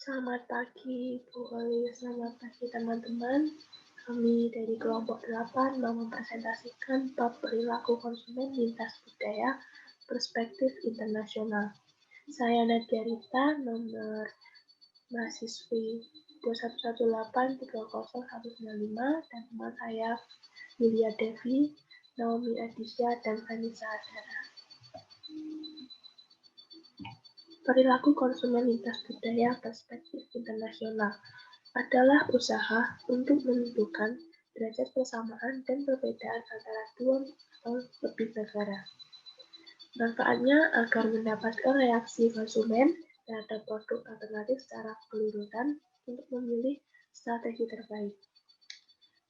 Selamat pagi, Bu Oli. Selamat pagi, teman-teman. Kami dari kelompok 8 mau mempresentasikan bab perilaku konsumen lintas budaya perspektif internasional. Saya Nadia Rita, nomor mahasiswi 2118300195, dan teman saya Yulia Devi, Naomi Adisya, dan Vanessa Adara. Perilaku konsumen lintas budaya perspektif internasional adalah usaha untuk menentukan derajat persamaan dan perbedaan antara dua atau lebih negara. Manfaatnya agar mendapatkan reaksi konsumen terhadap produk alternatif secara keseluruhan untuk memilih strategi terbaik.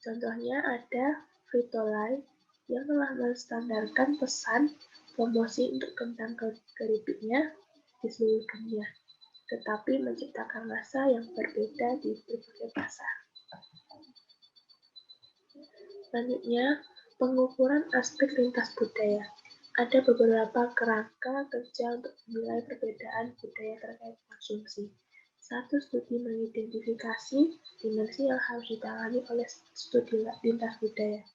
Contohnya ada Frito-Lay yang telah menstandarkan pesan promosi untuk kentang keripiknya di seluruh dunia, tetapi menciptakan rasa yang berbeda di berbagai pasar. Selanjutnya, pengukuran aspek lintas budaya. Ada beberapa kerangka kerja untuk menilai perbedaan budaya terkait konsumsi. Satu studi mengidentifikasi dimensi yang harus ditangani oleh studi lintas budaya.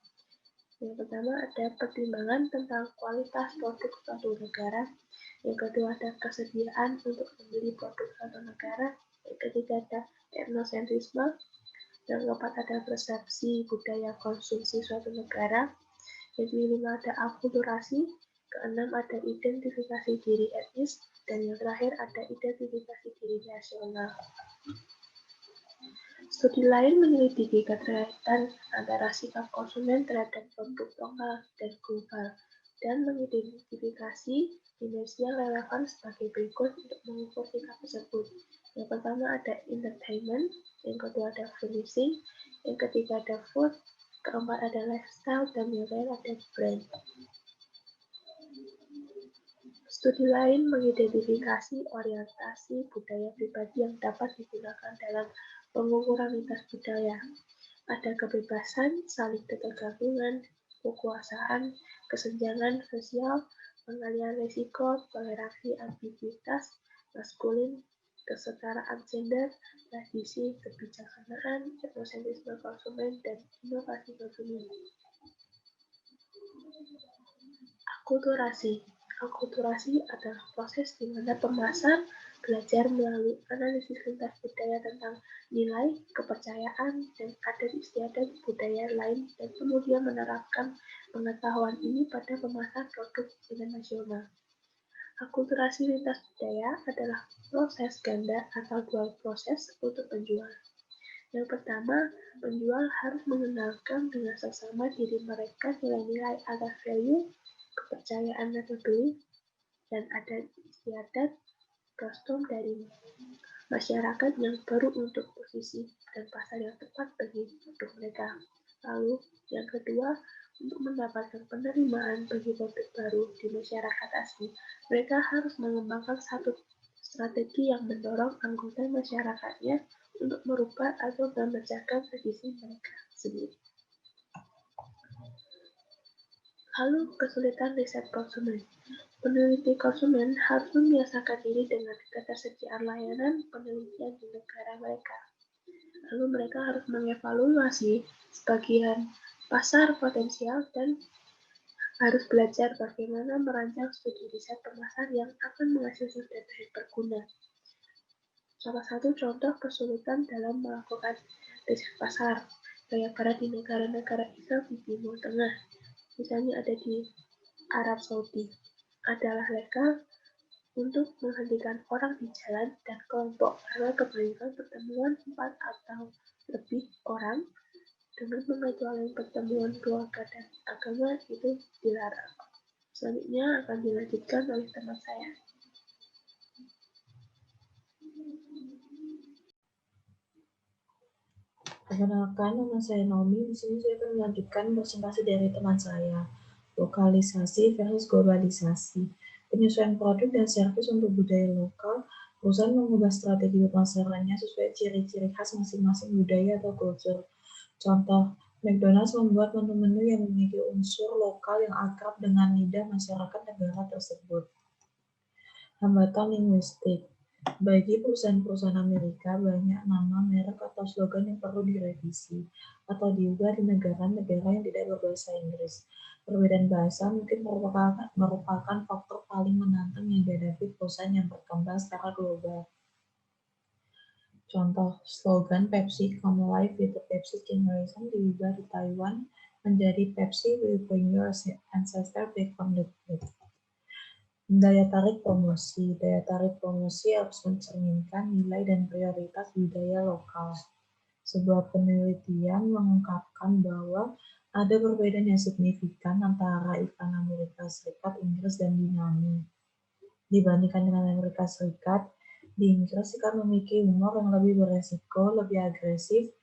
Yang pertama ada pertimbangan tentang kualitas produk suatu negara. Yang kedua ada kesediaan untuk membeli produk suatu negara. Yang ketiga ada etnosentrisme. Yang keempat ada persepsi budaya konsumsi suatu negara. Yang kelima ada akulturasi. Keenam ada identifikasi diri etnis. Dan yang terakhir ada identifikasi diri nasional. Studi lain menyelidiki keterkaitan antara sikap konsumen terhadap produk lokal dan global dan mengidentifikasi dimensi yang relevan sebagai berikut untuk mengukur sikap tersebut. Yang pertama ada entertainment, yang kedua ada furnishing, yang ketiga ada food, keempat ada lifestyle, dan yang terakhir ada brand. Studi lain mengidentifikasi orientasi budaya pribadi yang dapat digunakan dalam pengukuran lintas budaya. Ada kebebasan, saling ketergantungan, kekuasaan, kesenjangan sosial, pengalihan risiko, toleransi ambiguitas, maskulin, kesetaraan gender, tradisi, kebijaksanaan, etnosentrisme konsumen, dan inovasi konsumen. Akulturasi. Akulturasi adalah proses di mana pemasar belajar melalui analisis lintas budaya tentang nilai, kepercayaan, dan adat istiadat budaya lain dan kemudian menerapkan pengetahuan ini pada pemasar produk internasional. Akulturasi lintas budaya adalah proses ganda atau dual proses untuk penjual. Yang pertama, penjual harus mengenalkan dengan sesama diri mereka nilai-nilai atau value, kepercayaan atau belief, dan adat istiadat kostum dari masyarakat yang baru untuk posisi dan pasar yang tepat bagi produk mereka. Lalu, yang kedua, untuk mendapatkan penerimaan bagi produk baru di masyarakat asli, mereka harus mengembangkan satu strategi yang mendorong anggota masyarakatnya untuk merubah atau memecahkan tradisi mereka sendiri. Lalu, kesulitan riset konsumen. Peneliti konsumen harus membiasakan diri dengan ketersediaan layanan penelitian di negara mereka. Lalu mereka harus mengevaluasi sebagian pasar potensial dan harus belajar bagaimana merancang studi riset pemasar yang akan menghasilkan data yang berguna. Salah satu contoh kesulitan dalam melakukan riset pasar gaya barat di negara-negara Islam di Timur Tengah, misalnya ada di Arab Saudi, adalah legal untuk menghentikan orang di jalan dan kelompok karena kebanyakan pertemuan 4 atau lebih orang dengan mengecualikan pertemuan keluarga dan agama itu dilarang. Selanjutnya akan dilanjutkan oleh teman saya. Perkenalkan, nama saya Naomi. Di sini saya akan melanjutkan presentasi dari teman saya, lokalisasi versus globalisasi. Penyesuaian produk dan servis untuk budaya lokal, perusahaan mengubah strategi pemasarannya sesuai ciri-ciri khas masing-masing budaya atau kultur. Contoh, McDonald's membuat menu-menu yang memiliki unsur lokal yang akrab dengan lidah masyarakat negara tersebut. Hambatan linguistik. Bagi perusahaan-perusahaan Amerika, banyak nama, merek, atau slogan yang perlu direvisi atau diubah di negara-negara yang tidak berbahasa Inggris. Perbedaan bahasa mungkin merupakan faktor paling menantang yang dihadapi perusahaan yang berkembang secara global. Contoh, slogan Pepsi Come Alive with the Pepsi Generation diubah di Taiwan menjadi Pepsi will bring your ancestor back from the dead. Daya tarik promosi. Daya tarik promosi harus mencerminkan nilai dan prioritas budaya lokal. Sebuah penelitian mengungkapkan bahwa ada perbedaan yang signifikan antara iklan Amerika Serikat, Inggris, dan Yunani. Dibandingkan dengan Amerika Serikat, di Inggris iklan memiliki humor yang lebih beresiko, lebih agresif,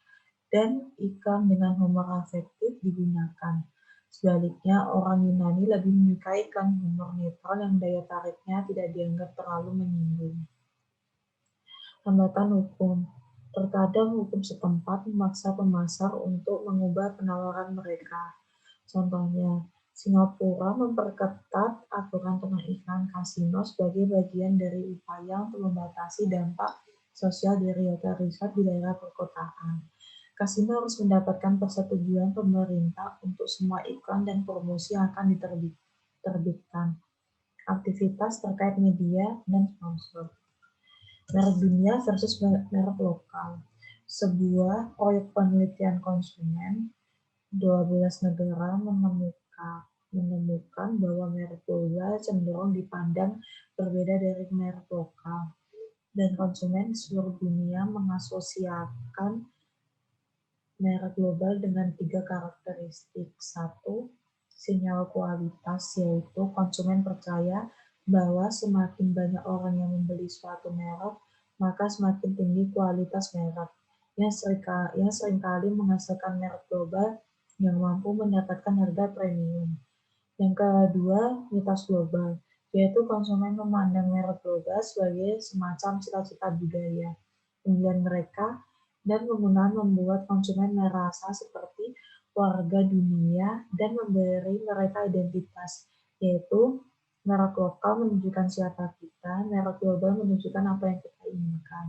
dan iklan dengan humor afektif digunakan. Sebaliknya, orang Yunani lebih menyukai iklan humor netral yang daya tariknya tidak dianggap terlalu menyinggung. Hambatan hukum. Terkadang hukum setempat memaksa pemasar untuk mengubah penawaran mereka. Contohnya, Singapura memperketat aturan tentang iklan kasino sebagai bagian dari upaya untuk membatasi dampak sosial dari hotel resort di daerah perkotaan. Kasino harus mendapatkan persetujuan pemerintah untuk semua iklan dan promosi yang akan diterbitkan. Aktivitas terkait media dan sponsor. Merek dunia versus merek lokal. Sebuah proyek penelitian konsumen 12 negara menemukan bahwa merek global cenderung dipandang berbeda dari merek lokal, dan konsumen di seluruh dunia mengasosiasikan merek global dengan 3 karakteristik. 1. Sinyal kualitas, yaitu konsumen percaya bahwa semakin banyak orang yang membeli suatu merek, maka semakin tinggi kualitas merek, yang seringkali menghasilkan merek global yang mampu mendapatkan harga premium. Yang kedua, mitos global, yaitu konsumen memandang merek global sebagai semacam cita-cita budaya. Kemudian mereka dan penggunaan membuat konsumen merasa seperti warga dunia dan memberi mereka identitas, yaitu merek lokal menunjukkan siapa kita, merek global menunjukkan apa yang kita inginkan.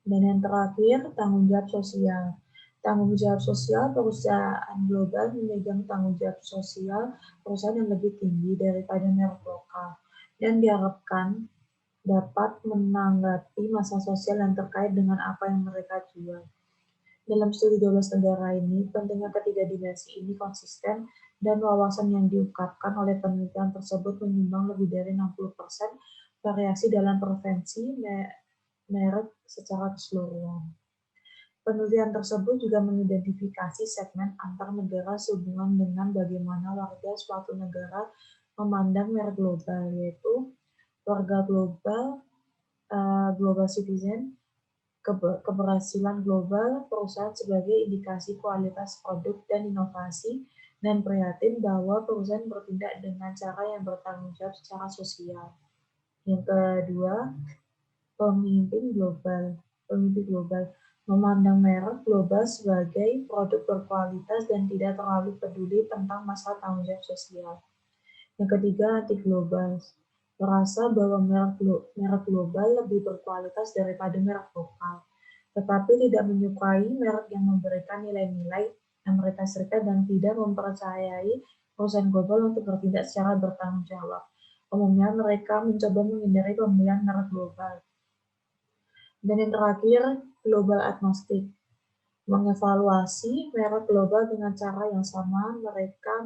Dan yang terakhir, tanggung jawab sosial. Tanggung jawab sosial perusahaan global memegang tanggung jawab sosial perusahaan yang lebih tinggi daripada merek lokal dan diharapkan dapat menanggapi masalah sosial yang terkait dengan apa yang mereka jual. Dalam studi 12 negara ini, pentingnya ketiga dimensi ini konsisten dan wawasan yang diungkapkan oleh penelitian tersebut menyumbang lebih dari 60% variasi dalam preferensi merek secara keseluruhan. Penelitian tersebut juga mengidentifikasi segmen antar negara sehubungan dengan bagaimana warga suatu negara memandang merek global, yaitu warga global, global citizen, keberhasilan global perusahaan sebagai indikasi kualitas produk dan inovasi, dan prihatin bahwa perusahaan bertindak dengan cara yang bertanggung jawab secara sosial. Yang kedua, pemimpin global. Pemimpin global memandang merek global sebagai produk berkualitas dan tidak terlalu peduli tentang masalah tanggung jawab sosial. Yang ketiga, anti global. Merasa bahwa merek global lebih berkualitas daripada merek lokal, tetapi tidak menyukai merek yang memberikan nilai-nilai Amerika Serikat dan tidak mempercayai perusahaan global untuk bertindak secara bertanggung jawab. Umumnya mereka mencoba menghindari pembelian merek global. Dan yang terakhir, global agnostik. Mengevaluasi merek global dengan cara yang sama, mereka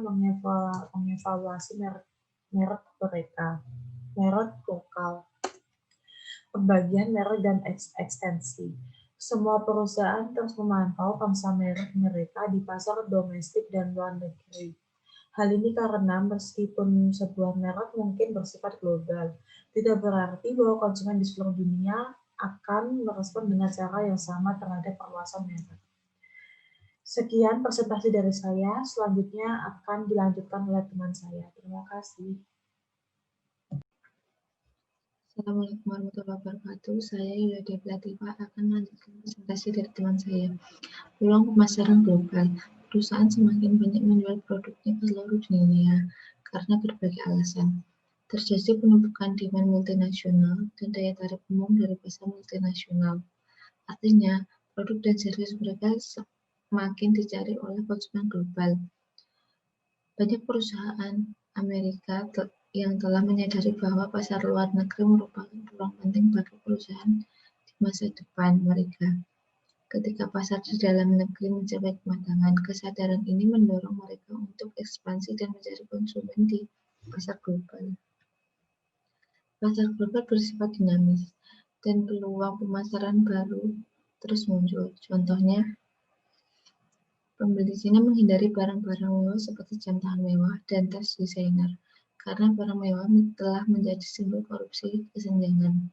mengevaluasi merek lokal, pembagian merek dan ekstensi. Semua perusahaan terus memantau pangsa merek mereka di pasar domestik dan luar negeri. Hal ini karena meskipun sebuah merek mungkin bersifat global, tidak berarti bahwa konsumen di seluruh dunia akan merespon dengan cara yang sama terhadap perluasan merek. Sekian presentasi dari saya, selanjutnya akan dilanjutkan oleh teman saya. Terima kasih. Assalamualaikum warahmatullahi wabarakatuh. Saya Yulia Deplativa akan melanjutkan presentasi dari teman saya. Peluang pemasaran global. Perusahaan semakin banyak menjual produknya ke seluruh dunia karena berbagai alasan. Terjadi penumpukan demand multinasional dan daya tarik umum dari pasar multinasional. Artinya, produk dan servis mereka semakin dicari oleh konsumen global. Banyak perusahaan Amerika yang telah menyadari bahwa pasar luar negeri merupakan peluang penting bagi perusahaan di masa depan mereka. Ketika pasar di dalam negeri mencapai kematangan, kesadaran ini mendorong mereka untuk ekspansi dan mencari konsumen di pasar global. Pasar global bersifat dinamis, dan peluang pemasaran baru terus muncul. Contohnya, pembeli Cina menghindari barang-barang mewah seperti jam tangan mewah dan tas desainer, karena barang mewah telah menjadi simbol korupsi kesenjangan.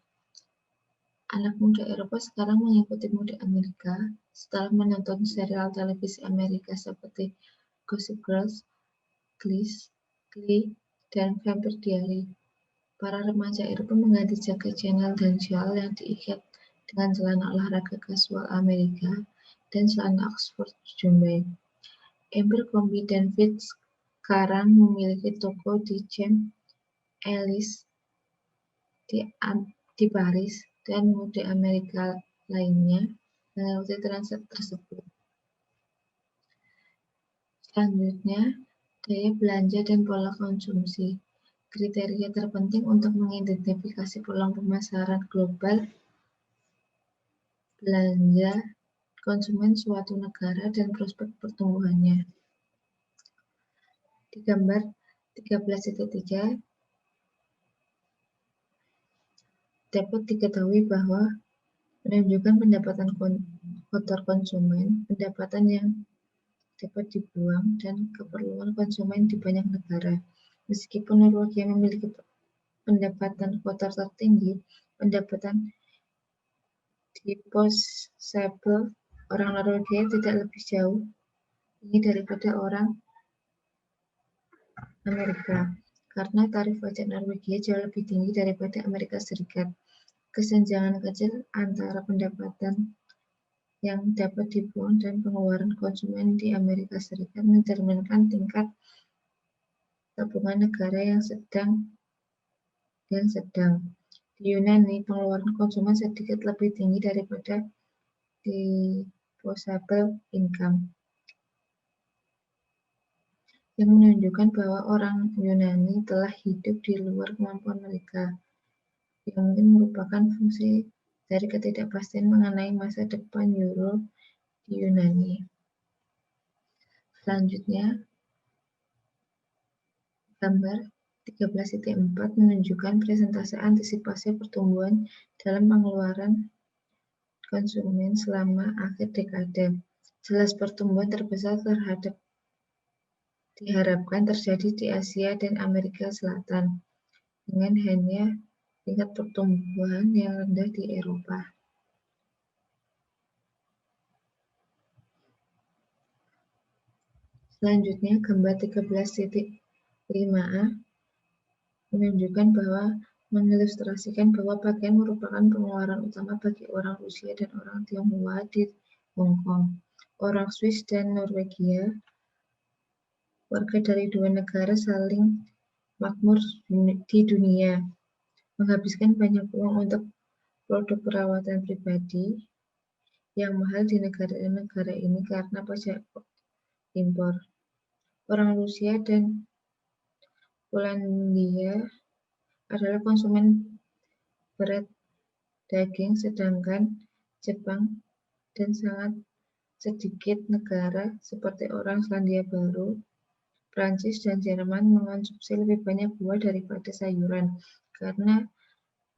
Anak muda Eropa sekarang mengikuti mode Amerika setelah menonton serial televisi Amerika seperti Gossip Girl, Glee, dan Vampire Diaries. Para remaja Eropa mengganti jaket Chanel dan shawl yang diikat dengan celana olahraga kasual Amerika dan celana Oxford Jumbai. Abercrombie dan Fitch sekarang memiliki toko di Champs-Élysées di Paris, dan mode Amerika lainnya mengikuti tren tersebut. Selanjutnya, daya belanja dan pola konsumsi. Kriteria terpenting untuk mengidentifikasi peluang pemasaran global belanja konsumen suatu negara dan prospek pertumbuhannya. Di gambar 13.3 dapat diketahui bahwa menunjukkan pendapatan kotor konsumen, pendapatan yang dapat dibuang, dan keperluan konsumen di banyak negara. Meskipun Norwegia memiliki pendapatan kotor tertinggi, pendapatan disposable orang Norwegia tidak lebih jauh tinggi daripada orang Amerika, karena tarif pajak Norwegia jauh lebih tinggi daripada Amerika Serikat. Kesenjangan kecil antara pendapatan yang dapat dibuang dan pengeluaran konsumen di Amerika Serikat mencerminkan tingkat tabungan negara yang sedang. Di Yunani, pengeluaran konsumen sedikit lebih tinggi daripada disposable income, yang menunjukkan bahwa orang Yunani telah hidup di luar kemampuan mereka, yang mungkin merupakan fungsi dari ketidakpastian mengenai masa depan euro di Yunani. Selanjutnya, gambar 13.4 menunjukkan presentase antisipasi pertumbuhan dalam pengeluaran konsumen selama akhir dekade. Jelas pertumbuhan terbesar diharapkan terjadi di Asia dan Amerika Selatan, dengan hanya tingkat pertumbuhan yang rendah di Eropa. Selanjutnya, gambar 13.5a menunjukkan bahwa mengilustrasikan bahwa pakaian merupakan pengeluaran utama bagi orang Rusia dan orang Tionghoa di Hong Kong. Orang Swiss dan Norwegia, warga dari dua negara saling makmur di dunia, menghabiskan banyak uang untuk produk perawatan pribadi yang mahal di negara-negara ini karena pajak impor. Orang Rusia dan Polandia adalah konsumen berat daging, sedangkan Jepang dan sangat sedikit negara seperti orang Selandia Baru, Prancis, dan Jerman mengonsumsi lebih banyak buah daripada sayuran, karena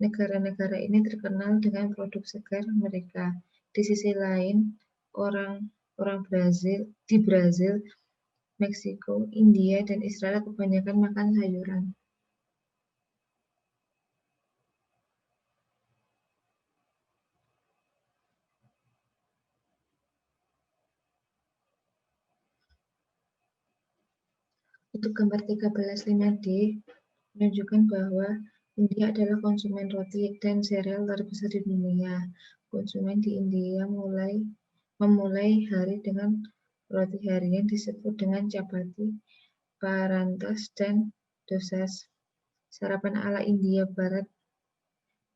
negara-negara ini terkenal dengan produk segar mereka. Di sisi lain, orang di Brazil, Meksiko, India, dan Israel kebanyakan makan sayuran. Untuk gambar 13.5d menunjukkan bahwa India adalah konsumen roti dan sereal terbesar di dunia. Konsumen di India memulai hari dengan roti harian disebut dengan chapati, paranthas, dan dosas. sarapan ala India Barat,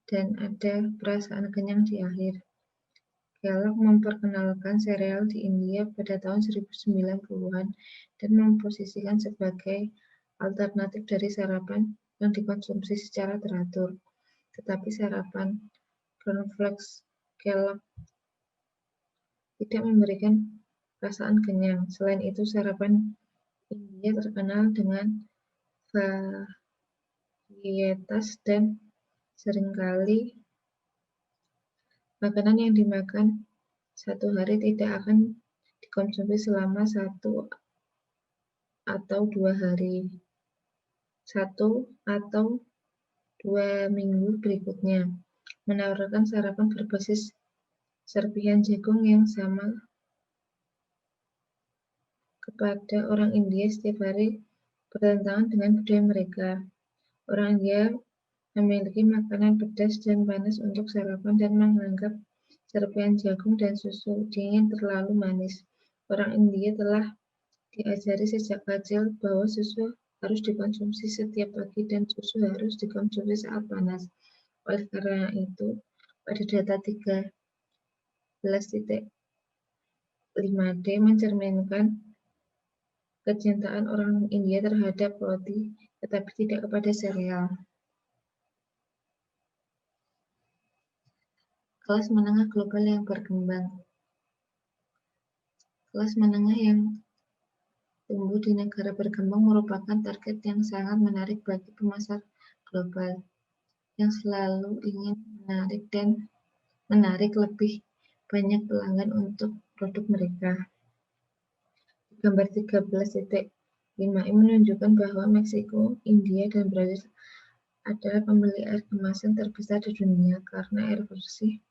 dan ada perasaan kenyang di akhir. Kellogg memperkenalkan sereal di India pada tahun 1990-an dan memposisikan sebagai alternatif dari sarapan yang dikonsumsi secara teratur. Tetapi sarapan cornflakes Kellogg tidak memberikan perasaan kenyang. Selain itu, sarapan India terkenal dengan varietas dan seringkali makanan yang dimakan satu hari tidak akan dikonsumsi selama 1 atau 2 hari, 1 atau 2 minggu berikutnya, menawarkan sarapan berbasis serpihan jagung yang sama kepada orang India setiap hari bertentangan dengan budaya mereka. Orang India memiliki makanan pedas dan panas untuk sarapan dan menganggap serpihan jagung dan susu dingin terlalu manis. Orang India telah diajari sejak kecil bahwa susu harus dikonsumsi setiap pagi dan susu harus dikonsumsi saat panas. Oleh karena itu, pada data 13.5D mencerminkan kecintaan orang India terhadap roti, tetapi tidak kepada sereal. Kelas menengah global yang berkembang. Kelas menengah yang tumbuh di negara berkembang merupakan target yang sangat menarik bagi pemasar global yang selalu ingin menarik lebih banyak pelanggan untuk produk mereka. Gambar 13.5 ini menunjukkan bahwa Meksiko, India, dan Brasil adalah pembeli air kemasan terbesar di dunia karena air bersih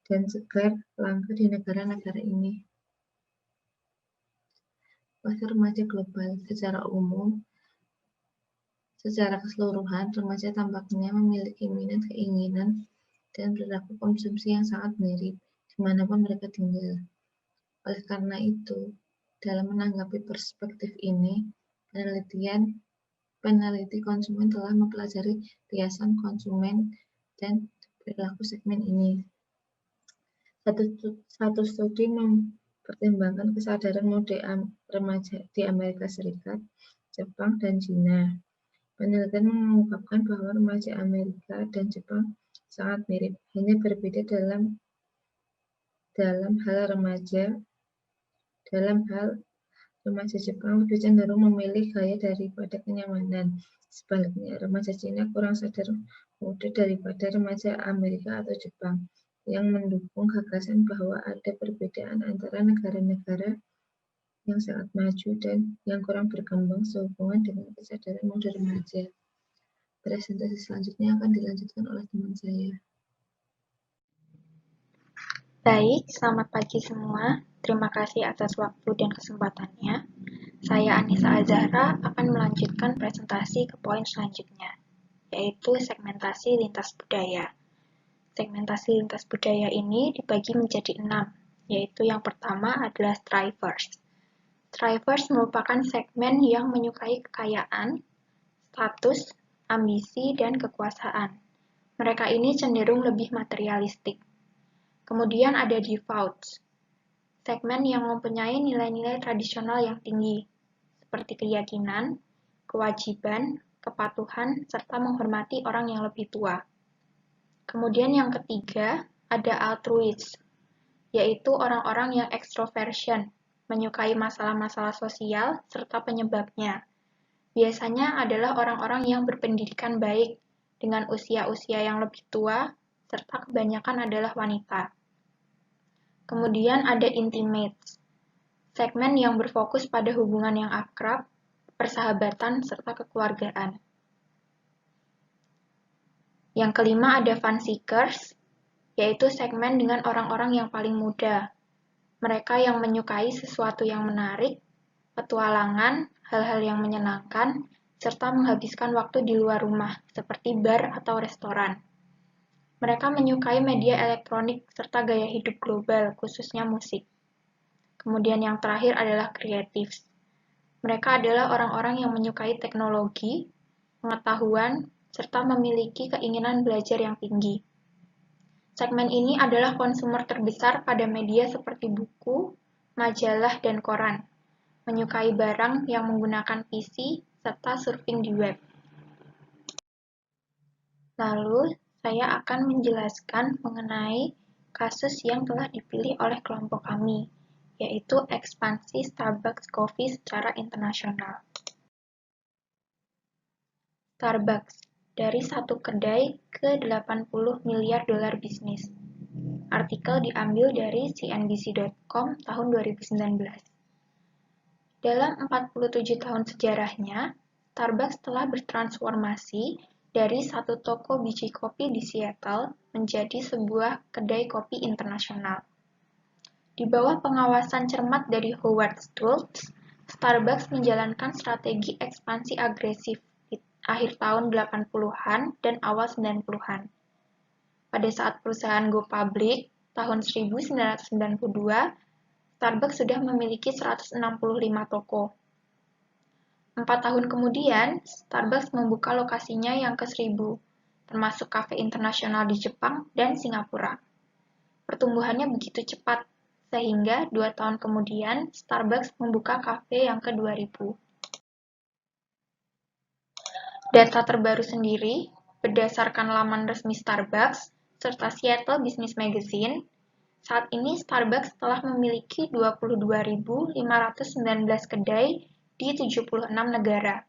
dan segar langka di negara-negara ini. Pasar remaja global secara keseluruhan, remaja tampaknya memiliki minat, keinginan, dan perilaku konsumsi yang sangat mirip dimanapun mereka tinggal. Oleh karena itu, dalam menanggapi perspektif ini, peneliti konsumen telah mempelajari riasan konsumen dan perilaku segmen ini. Satu studi mempertimbangkan kesadaran mode remaja di Amerika Serikat, Jepang, dan China. Penelitian mengungkapkan bahwa remaja Amerika dan Jepang sangat mirip, hanya berbeda dalam hal remaja Jepang lebih cenderung memilih gaya daripada kenyamanan. Sebaliknya, remaja Cina kurang sadar mode daripada remaja Amerika atau Jepang, yang mendukung gagasan bahwa ada perbedaan antara negara-negara yang sangat maju dan yang kurang berkembang sehubungan dengan kesadaran mode remaja. Presentasi selanjutnya akan dilanjutkan oleh teman saya. Baik, selamat pagi semua. Terima kasih atas waktu dan kesempatannya. Saya Anissa Azahra akan melanjutkan presentasi ke poin selanjutnya, yaitu segmentasi lintas budaya. Segmentasi lintas budaya ini dibagi menjadi 6, yaitu yang pertama adalah thrivers. Thrivers merupakan segmen yang menyukai kekayaan, status, ambisi, dan kekuasaan. Mereka ini cenderung lebih materialistik. Kemudian ada defaults, segmen yang mempunyai nilai-nilai tradisional yang tinggi, seperti keyakinan, kewajiban, kepatuhan, serta menghormati orang yang lebih tua. Kemudian yang ketiga, ada altruist, yaitu orang-orang yang extroversion, menyukai masalah-masalah sosial serta penyebabnya. Biasanya adalah orang-orang yang berpendidikan baik, dengan usia-usia yang lebih tua, serta kebanyakan adalah wanita. Kemudian ada intimates, segmen yang berfokus pada hubungan yang akrab, persahabatan, serta kekeluargaan. Yang kelima ada fun seekers, yaitu segmen dengan orang-orang yang paling muda. Mereka yang menyukai sesuatu yang menarik, petualangan, hal-hal yang menyenangkan, serta menghabiskan waktu di luar rumah, seperti bar atau restoran. Mereka menyukai media elektronik serta gaya hidup global, khususnya musik. Kemudian yang terakhir adalah creatives. Mereka adalah orang-orang yang menyukai teknologi, pengetahuan, serta memiliki keinginan belajar yang tinggi. Segmen ini adalah konsumer terbesar pada media seperti buku, majalah, dan koran, menyukai barang yang menggunakan PC, serta surfing di web. Lalu, saya akan menjelaskan mengenai kasus yang telah dipilih oleh kelompok kami, yaitu ekspansi Starbucks Coffee secara internasional. Starbucks, dari satu kedai ke 80 miliar dolar bisnis. Artikel diambil dari CNBC.com tahun 2019. Dalam 47 tahun sejarahnya, Starbucks telah bertransformasi dari satu toko biji kopi di Seattle menjadi sebuah kedai kopi internasional. Di bawah pengawasan cermat dari Howard Schultz, Starbucks menjalankan strategi ekspansi agresif di akhir tahun 80-an dan awal 90-an. Pada saat perusahaan go public tahun 1992, Starbucks sudah memiliki 165 toko. 4 tahun kemudian, Starbucks membuka lokasinya yang ke-1000, termasuk kafe internasional di Jepang dan Singapura. Pertumbuhannya begitu cepat, sehingga 2 tahun kemudian Starbucks membuka kafe yang ke-2000. Data terbaru sendiri, berdasarkan laman resmi Starbucks, serta Seattle Business Magazine, saat ini Starbucks telah memiliki 22.519 kedai di 76 negara.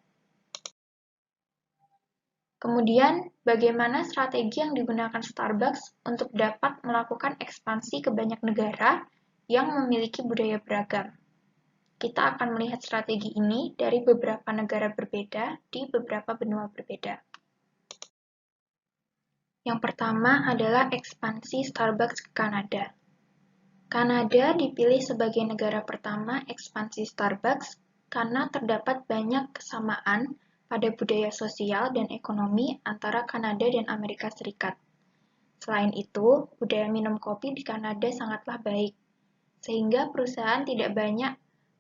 Kemudian, bagaimana strategi yang digunakan Starbucks untuk dapat melakukan ekspansi ke banyak negara yang memiliki budaya beragam? Kita akan melihat strategi ini dari beberapa negara berbeda di beberapa benua berbeda. Yang pertama adalah ekspansi Starbucks ke Kanada. Kanada dipilih sebagai negara pertama ekspansi Starbucks karena terdapat banyak kesamaan pada budaya sosial dan ekonomi antara Kanada dan Amerika Serikat. Selain itu, budaya minum kopi di Kanada sangatlah baik, sehingga perusahaan tidak banyak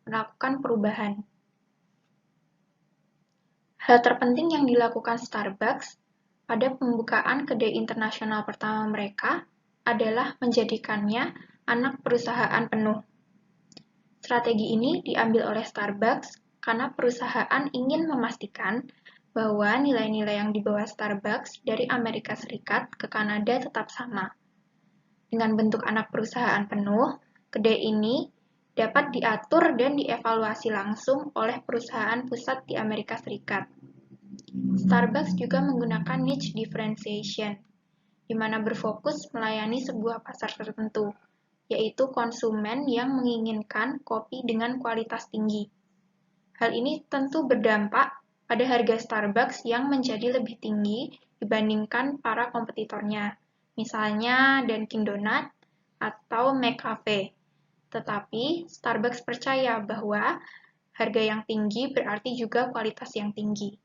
melakukan perubahan. Hal terpenting yang dilakukan Starbucks pada pembukaan kedai internasional pertama mereka adalah menjadikannya anak perusahaan penuh. Strategi ini diambil oleh Starbucks karena perusahaan ingin memastikan bahwa nilai-nilai yang dibawa Starbucks dari Amerika Serikat ke Kanada tetap sama. Dengan bentuk anak perusahaan penuh, kedai ini dapat diatur dan dievaluasi langsung oleh perusahaan pusat di Amerika Serikat. Starbucks juga menggunakan niche differentiation, di mana berfokus melayani sebuah pasar tertentu, yaitu konsumen yang menginginkan kopi dengan kualitas tinggi. Hal ini tentu berdampak pada harga Starbucks yang menjadi lebih tinggi dibandingkan para kompetitornya, misalnya Dunkin' Donuts atau McCafe. Tetapi, Starbucks percaya bahwa harga yang tinggi berarti juga kualitas yang tinggi.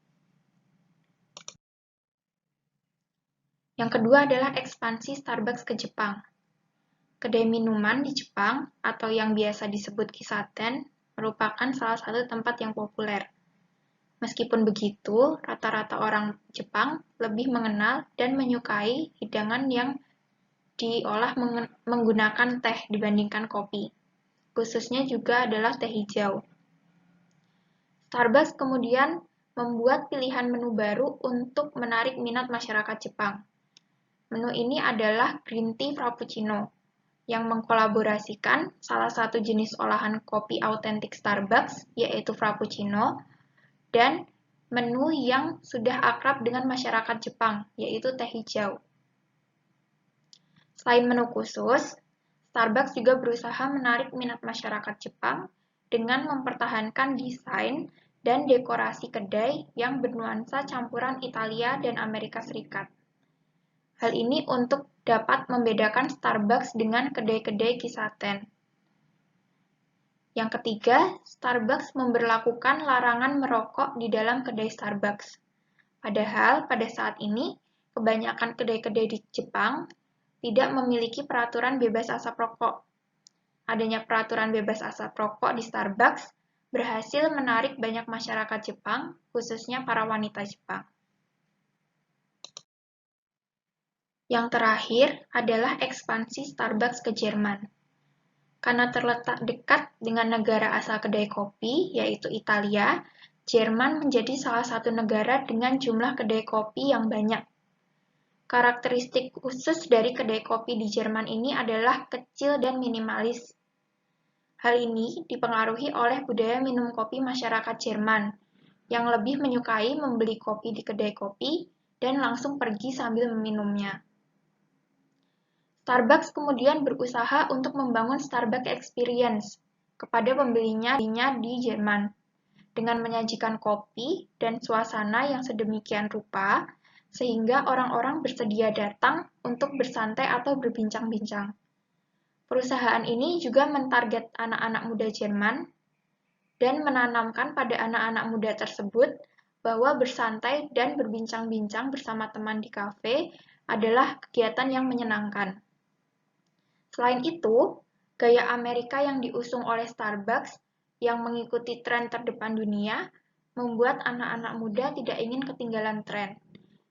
Yang kedua adalah ekspansi Starbucks ke Jepang. Kedai minuman di Jepang, atau yang biasa disebut Kisaten, merupakan salah satu tempat yang populer. Meskipun begitu, rata-rata orang Jepang lebih mengenal dan menyukai hidangan yang diolah menggunakan teh dibandingkan kopi. Khususnya juga adalah teh hijau. Starbucks kemudian membuat pilihan menu baru untuk menarik minat masyarakat Jepang. Menu ini adalah Green Tea Frappuccino, yang mengkolaborasikan salah satu jenis olahan kopi autentik Starbucks, yaitu Frappuccino, dan menu yang sudah akrab dengan masyarakat Jepang, yaitu teh hijau. Selain menu khusus, Starbucks juga berusaha menarik minat masyarakat Jepang dengan mempertahankan desain dan dekorasi kedai yang bernuansa campuran Italia dan Amerika Serikat. Hal ini untuk dapat membedakan Starbucks dengan kedai-kedai Kisaten. Yang ketiga, Starbucks memberlakukan larangan merokok di dalam kedai Starbucks. Padahal pada saat ini, kebanyakan kedai-kedai di Jepang tidak memiliki peraturan bebas asap rokok. Adanya peraturan bebas asap rokok di Starbucks berhasil menarik banyak masyarakat Jepang, khususnya para wanita Jepang. Yang terakhir adalah ekspansi Starbucks ke Jerman. Karena terletak dekat dengan negara asal kedai kopi, yaitu Italia, Jerman menjadi salah satu negara dengan jumlah kedai kopi yang banyak. Karakteristik khusus dari kedai kopi di Jerman ini adalah kecil dan minimalis. Hal ini dipengaruhi oleh budaya minum kopi masyarakat Jerman, yang lebih menyukai membeli kopi di kedai kopi dan langsung pergi sambil meminumnya. Starbucks kemudian berusaha untuk membangun Starbucks Experience kepada pembelinya di Jerman, dengan menyajikan kopi dan suasana yang sedemikian rupa, sehingga orang-orang bersedia datang untuk bersantai atau berbincang-bincang. Perusahaan ini juga mentarget anak-anak muda Jerman dan menanamkan pada anak-anak muda tersebut bahwa bersantai dan berbincang-bincang bersama teman di kafe adalah kegiatan yang menyenangkan. Selain itu, gaya Amerika yang diusung oleh Starbucks yang mengikuti tren terdepan dunia membuat anak-anak muda tidak ingin ketinggalan tren,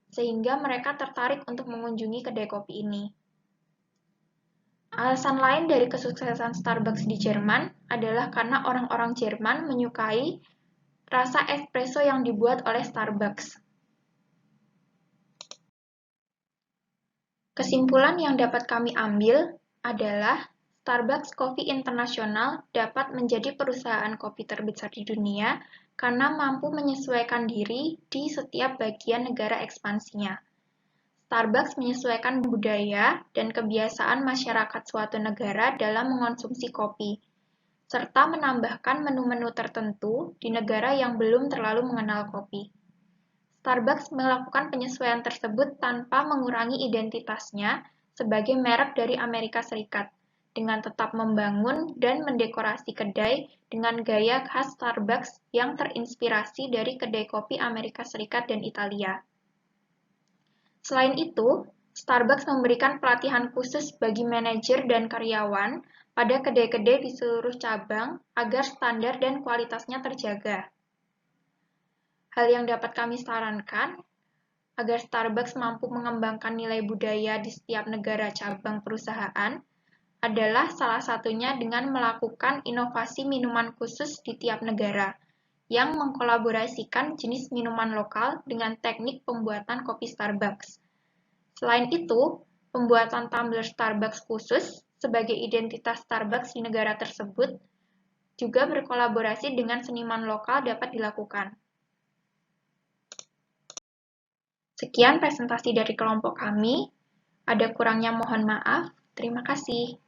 sehingga mereka tertarik untuk mengunjungi kedai kopi ini. Alasan lain dari kesuksesan Starbucks di Jerman adalah karena orang-orang Jerman menyukai rasa espresso yang dibuat oleh Starbucks. Kesimpulan yang dapat kami ambil adalah Starbucks Coffee International dapat menjadi perusahaan kopi terbesar di dunia karena mampu menyesuaikan diri di setiap bagian negara ekspansinya. Starbucks menyesuaikan budaya dan kebiasaan masyarakat suatu negara dalam mengonsumsi kopi, serta menambahkan menu-menu tertentu di negara yang belum terlalu mengenal kopi. Starbucks melakukan penyesuaian tersebut tanpa mengurangi identitasnya sebagai merek dari Amerika Serikat, dengan tetap membangun dan mendekorasi kedai dengan gaya khas Starbucks yang terinspirasi dari kedai kopi Amerika Serikat dan Italia. Selain itu, Starbucks memberikan pelatihan khusus bagi manajer dan karyawan pada kedai-kedai di seluruh cabang agar standar dan kualitasnya terjaga. Hal yang dapat kami sarankan agar Starbucks mampu mengembangkan nilai budaya di setiap negara cabang perusahaan adalah salah satunya dengan melakukan inovasi minuman khusus di tiap negara yang mengkolaborasikan jenis minuman lokal dengan teknik pembuatan kopi Starbucks. Selain itu, pembuatan tumbler Starbucks khusus sebagai identitas Starbucks di negara tersebut juga berkolaborasi dengan seniman lokal dapat dilakukan. Sekian presentasi dari kelompok kami. Ada kurangnya mohon maaf. Terima kasih.